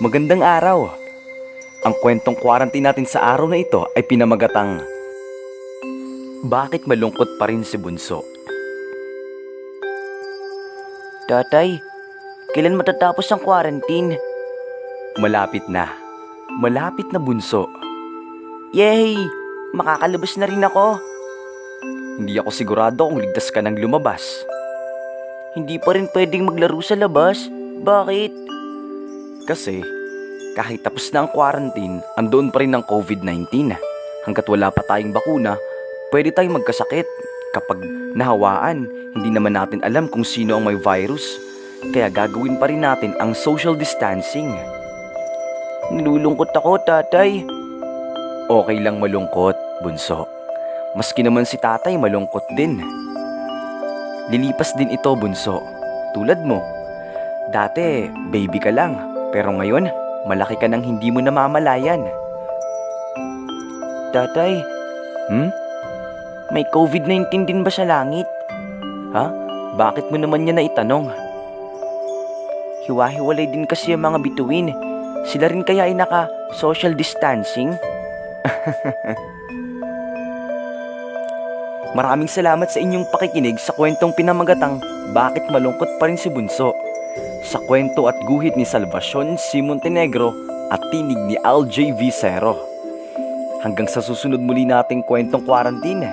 Magandang araw. Ang kwentong quarantine natin sa araw na ito ay pinamagatang Bakit malungkot pa rin si Bunso? Tatay, kailan matatapos ang quarantine? Malapit na. Malapit na, Bunso. Yay! Makakalabas na rin ako. Hindi ako sigurado kung ligtas ka ng lumabas. Hindi pa rin pwedeng maglaro sa labas. Bakit? Kasi kahit tapos na ang quarantine, andoon pa rin ang COVID-19. Hanggat wala pa tayong bakuna, pwede tayong magkasakit. Kapag nahawaan, hindi naman natin alam kung sino ang may virus. Kaya gagawin pa rin natin ang social distancing. Nilulungkot ako, tatay. Okay lang malungkot, Bunso. Maski naman si tatay malungkot din. Lilipas din ito, Bunso. Tulad mo. Dati, baby ka lang. Pero ngayon, malaki ka nang hindi mo namamalayan. Tatay, may COVID-19 din ba sa langit? Ha? Bakit mo naman niya naitanong? Hiwa-hiwalay din kasi ang mga bituin. Sila rin kaya ay naka-social distancing? Maraming salamat sa inyong pakikinig sa kwentong pinamagatang Bakit malungkot pa rin si Bunso. Sa kwento at guhit ni Salvacion C. Montenegro at tinig ni Al J. Vicero. Hanggang sa susunod muli nating kwentong quarantine.